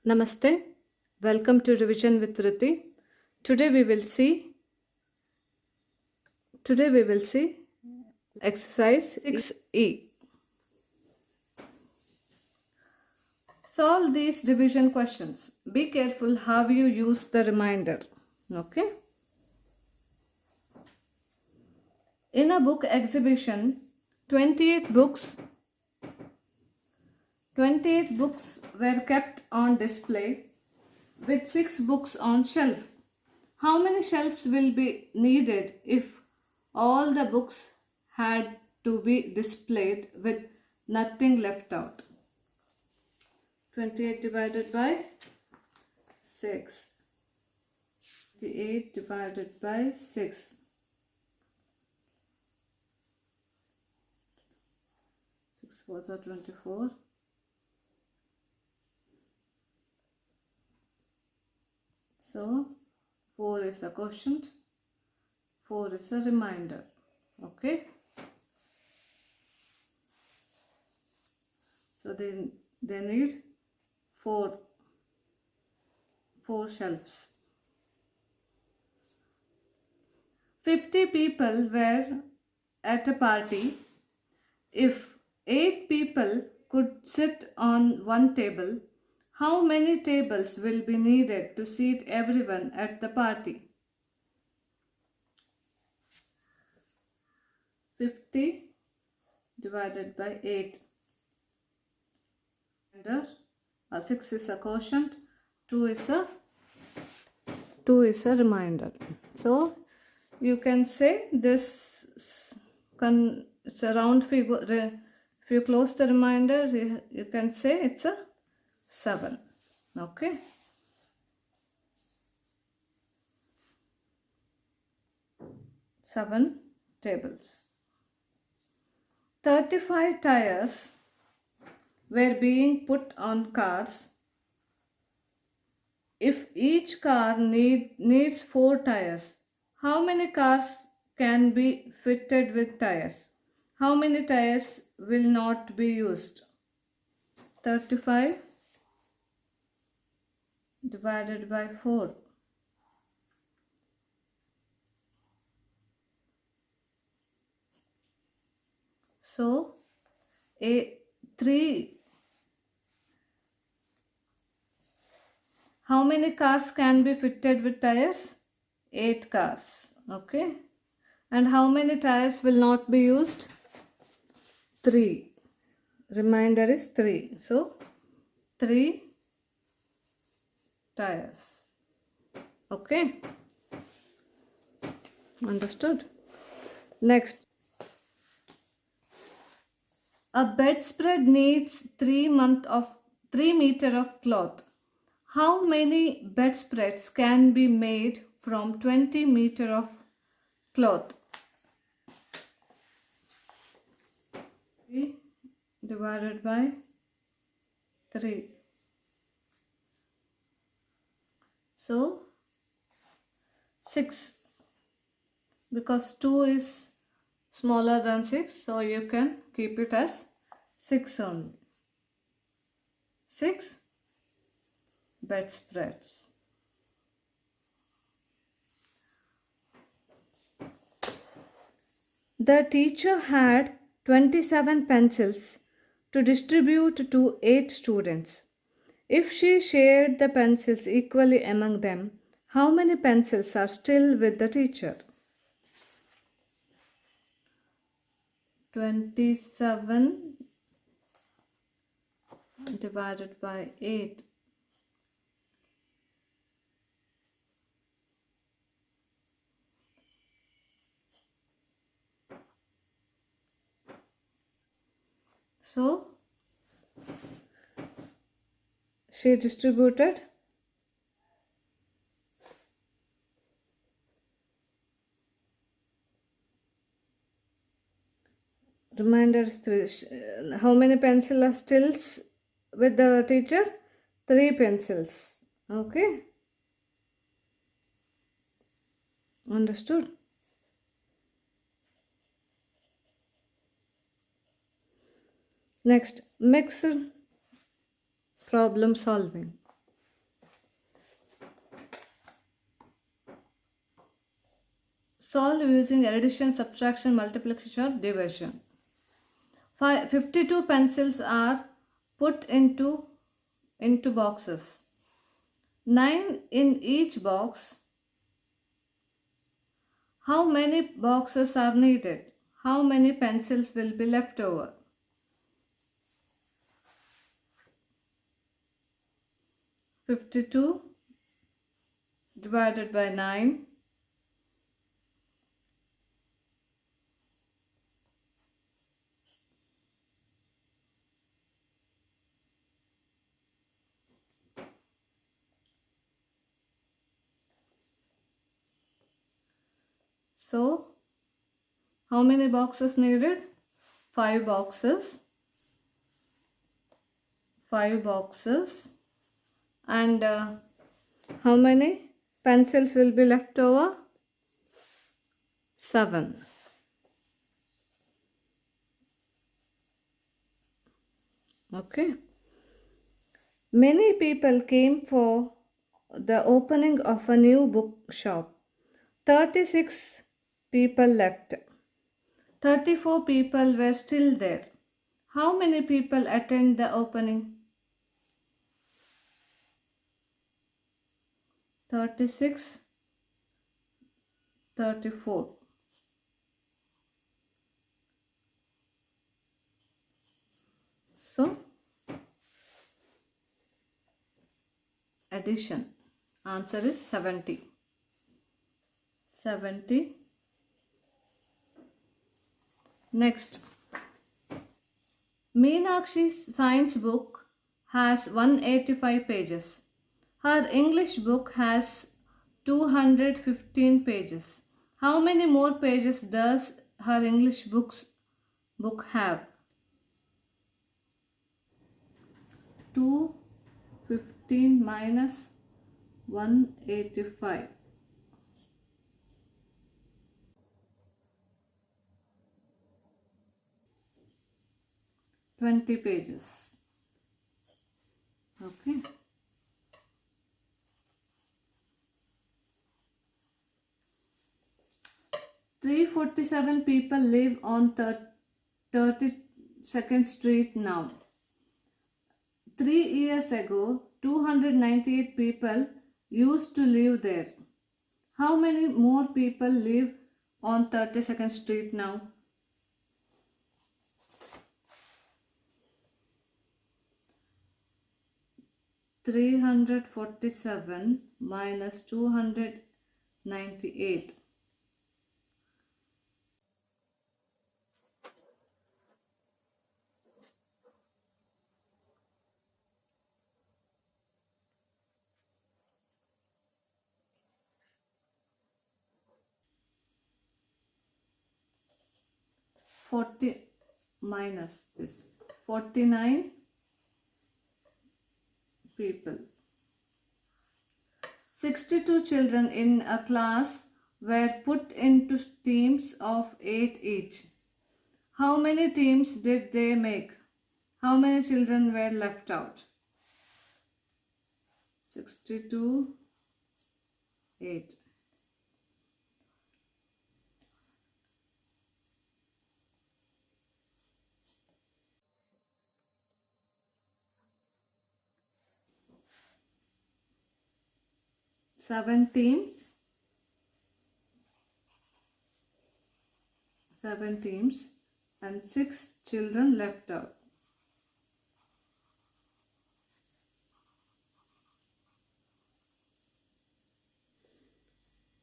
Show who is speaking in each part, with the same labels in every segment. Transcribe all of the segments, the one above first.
Speaker 1: Namaste. Welcome to Revision with Vrithi. Today we will see exercise 6E. Solve these division questions. Be careful how you use the remainder. Okay. In a book exhibition, 28 books were kept on display with 6 books on shelf. How many shelves will be needed if all the books had to be displayed with nothing left out? 28 divided by 6. 28 divided by 6. 6 4s are 24. So 4 is a quotient, 4 is a remainder. Okay. So they need four shelves. 50 people were at a party. If 8 people could sit on one table, how many tables will be needed to seat everyone at the party? 50 divided by 8. 6 is a quotient, 2 is a remainder. So you can say this it's a round figure. If you close the remainder, you can say it's a 7. Okay. Seven tables. 35 tires were being put on cars. If each car needs 4 tires, how many cars can be fitted with tires? How many tires will not be used? 35 divided by 4. So, 3. How many cars can be fitted with tires? 8 cars. Okay. And how many tires will not be used? 3. Remainder is 3. So, 3 tires. Okay. Understood? Next. A bedspread needs 3 meter of cloth. How many bedspreads can be made from 20 meter of cloth? 3 divided by 3. So 6, because 2 is smaller than 6, so you can keep it as 6 only. 6 bedspreads. The teacher had 27 pencils to distribute to 8 students. If she shared the pencils equally among them, how many pencils are still with the teacher? 27 divided by 8. So, she distributed remainder is 3. How many pencils are still with the teacher? 3 pencils. Okay. Understood? Next, mixed problem solving. Solve using addition, subtraction, multiplication, or division. 52 pencils are put into boxes. 9 in each box. How many boxes are needed? How many pencils will be left over? 52 divided by 9. So, how many boxes needed? 5 boxes. 5 boxes. And how many pencils will be left over? 7. Okay. Many people came for the opening of a new bookshop. 36 people left. 34 people were still there. How many people attend the opening? 36, 34. So, addition. Answer is 70. 70. Next. Meenakshi's science book has 185 pages. Her English book has 215 pages. How many more pages does her English book have? 215 minus 185. 20 pages. Okay. 347 people live on 32nd Street now. 3 years ago, 298 people used to live there. How many more people live on 32nd Street now? 347 minus 298. 40 minus this 49 people. 62 children in a class were put into teams of 8 each. How many teams did they make? How many children were left out? 62, 8. Seven teams and 6 children left out.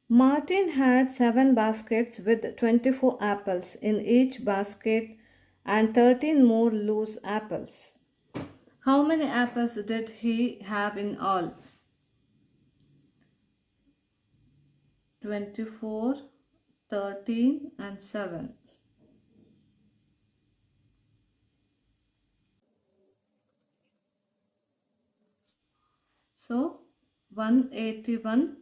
Speaker 1: Martin had 7 baskets with 24 apples in each basket and 13 more loose apples. How many apples did he have in all? 24, 13 and 7. So 181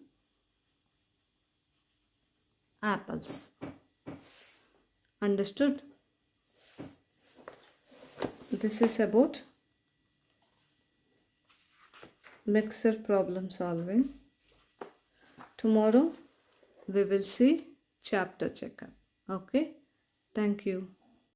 Speaker 1: apples. Understood? This is about mixer problem solving. Tomorrow we will see chapter checkup. Okay, thank you.